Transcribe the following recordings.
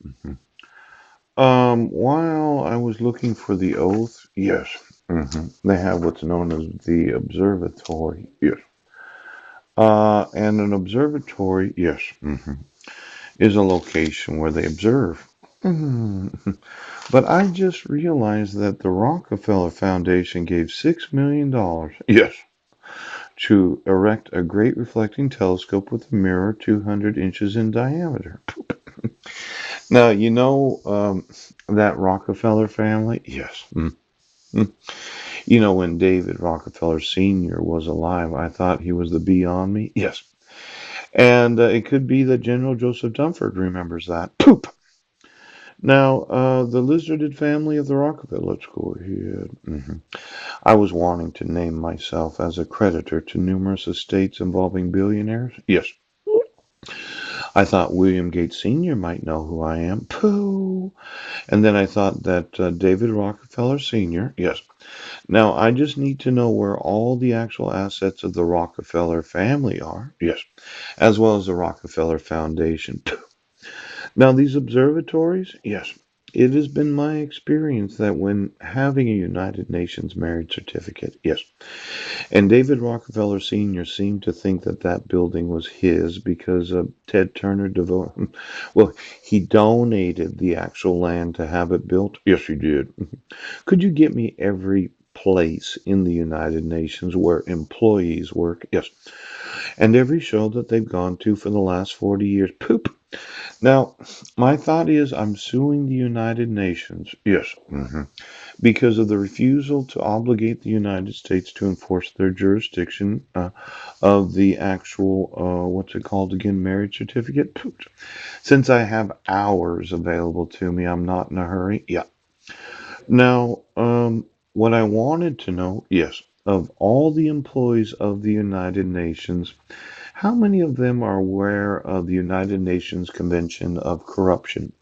Mhm. While I was looking for the oath, yes. They have what's known as the observatory, yes. And an observatory, yes, is a location where they observe. Mhm. But I just realized that the Rockefeller Foundation gave $6 million, yes, to erect a great reflecting telescope with a mirror 200 inches in diameter. Now, that Rockefeller family? Yes. When David Rockefeller Sr. was alive, I thought he was the beyond me. Yes. And it could be that General Joseph Dunford remembers that. Poop. Now, the lizarded family of the Rockefeller, let's go ahead. I was wanting to name myself as a creditor to numerous estates involving billionaires. Yes. I thought William Gates Sr. might know who I am. Pooh. And then I thought that David Rockefeller Sr. Yes. Now, I just need to know where all the actual assets of the Rockefeller family are. Yes. As well as the Rockefeller Foundation. Now, these observatories, yes, it has been my experience that when having a United Nations marriage certificate, yes, and David Rockefeller Sr. seemed to think that that building was his because Ted Turner well, he donated the actual land to have it built. Yes, he did. Could you get me every place in the United Nations where employees work? Yes. And every show that they've gone to for the last 40 years. Poop. Now, my thought is I'm suing the United Nations. Yes. Because of the refusal to obligate the United States to enforce their jurisdiction of the actual, what's it called again, marriage certificate. Poop. Since I have hours available to me, I'm not in a hurry. Yeah. Now, what I wanted to know, yes, of all the employees of the United Nations, how many of them are aware of the United Nations Convention of Corruption?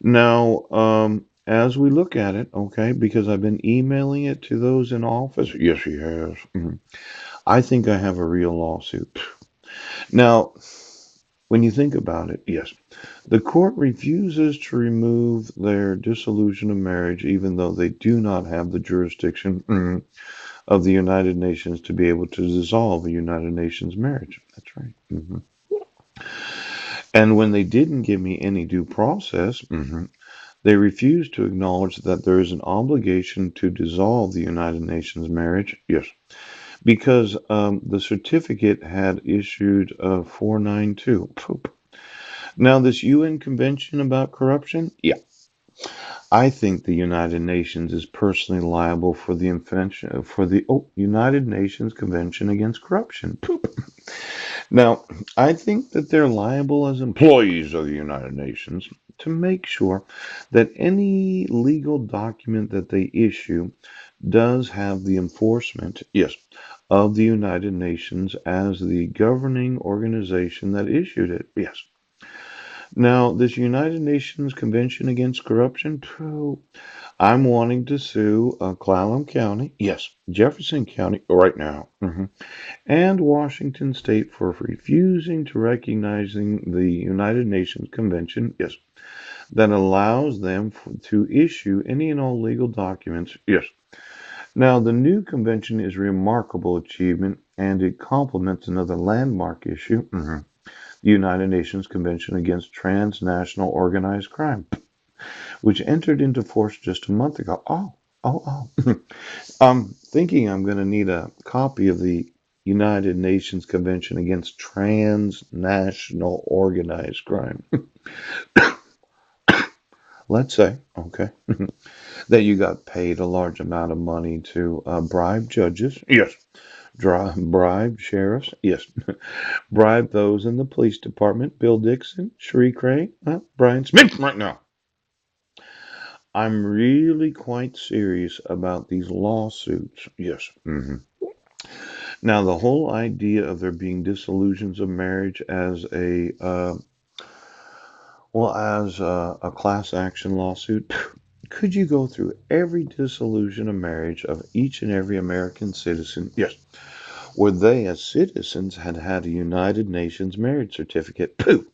Now, as we look at it, okay, because I've been emailing it to those in office. Yes, he has. I think I have a real lawsuit. Now, when you think about it, yes, the court refuses to remove their dissolution of marriage, even though they do not have the jurisdiction of the United Nations to be able to dissolve a United Nations marriage. That's right. And when they didn't give me any due process, they refused to acknowledge that there is an obligation to dissolve the United Nations marriage. Yes, because the certificate had issued 492. Poop. Now, this UN Convention about corruption, yeah, I think the United Nations is personally liable for the invention for the United Nations Convention against Corruption. Poop. Now, I think that they're liable as employees of the United Nations to make sure that any legal document that they issue does have the enforcement, yes, of the United Nations as the governing organization that issued it. Yes. Now, this United Nations Convention Against Corruption, I'm wanting to sue Clallam County, yes, Jefferson County right now, and Washington State for refusing to recognizing the United Nations Convention, yes, that allows them to issue any and all legal documents, yes. Now, the new convention is a remarkable achievement and it complements another landmark issue, the United Nations Convention Against Transnational Organized Crime, which entered into force just a month ago. Oh. I'm thinking I'm going to need a copy of the United Nations Convention Against Transnational Organized Crime. Let's say, okay, that you got paid a large amount of money to bribe judges. Yes. Bribe sheriffs. Yes. Bribe those in the police department. Bill Dixon, Sheree Craig, Brian Smith right now. I'm really quite serious about these lawsuits. Yes. Now, the whole idea of there being dissolutions of marriage as a class action lawsuit, could you go through every dissolution of marriage of each and every American citizen? Yes, where they, as citizens, had had a United Nations marriage certificate. Pooh.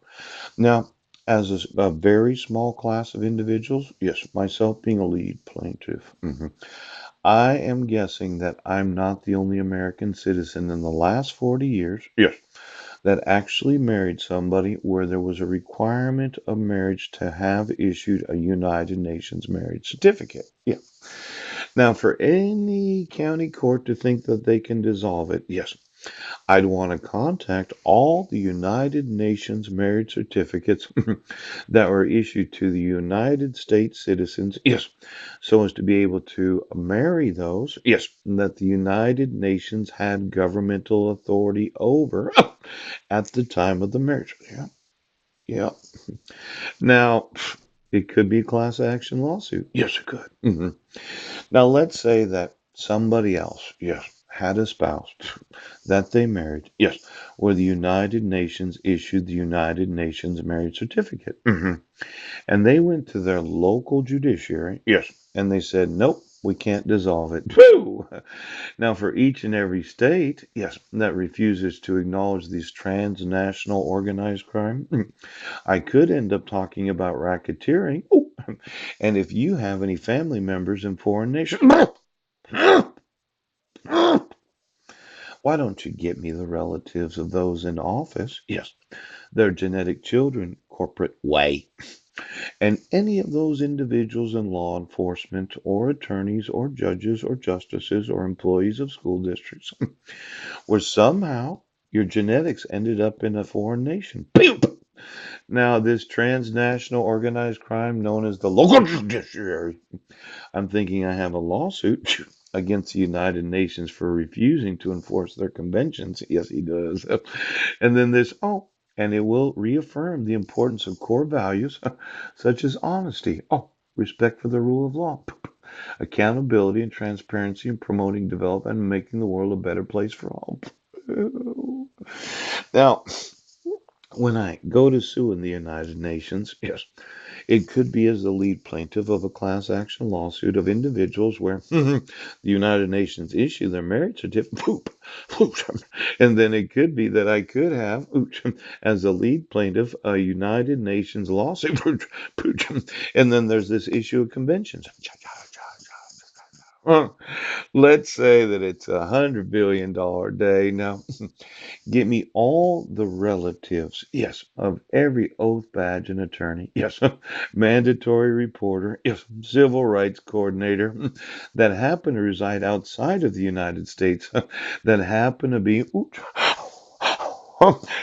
Now, as a very small class of individuals, yes, myself being a lead plaintiff, I am guessing that I'm not the only American citizen in the last 40 years, yes, that actually married somebody where there was a requirement of marriage to have issued a United Nations marriage certificate. Yeah. Now, for any county court to think that they can dissolve it, yes, I'd want to contact all the United Nations marriage certificates that were issued to the United States citizens, yes, so as to be able to marry those, yes, that the United Nations had governmental authority over at the time of the marriage. Yeah, yeah. Now, it could be a class action lawsuit. Yes, it could. Now, let's say that somebody else, yes, had a spouse that they married, yes, where the United Nations issued the United Nations marriage certificate. And they went to their local judiciary, yes, and they said, nope, we can't dissolve it. Woo! Now, for each and every state, yes, that refuses to acknowledge these transnational organized crime, I could end up talking about racketeering. Ooh. And if you have any family members in foreign nations, why don't you get me the relatives of those in office? Yes, their genetic children, corporate way. And any of those individuals in law enforcement or attorneys or judges or justices or employees of school districts where somehow your genetics ended up in a foreign nation. Boop! Now, this transnational organized crime known as the local judiciary, I'm thinking I have a lawsuit against the United Nations for refusing to enforce their conventions. Yes, he does. And then this, and it will reaffirm the importance of core values such as honesty, respect for the rule of law, accountability and transparency, and promoting development and making the world a better place for all. Now, when I go to sue in the United Nations, yes, it could be as the lead plaintiff of a class action lawsuit of individuals where the United Nations issue their marriage certificate, and then it could be that I could have, as a lead plaintiff, a United Nations lawsuit, and then there's this issue of conventions. Let's say that it's $100 billion day. Now, get me all the relatives, yes, of every oath badge and attorney, yes, mandatory reporter, yes, civil rights coordinator that happen to reside outside of the United States, that happen to be.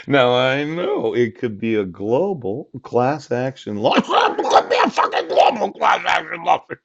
Now I know it could be a global class action law. It could be a fucking global class action lawsuit.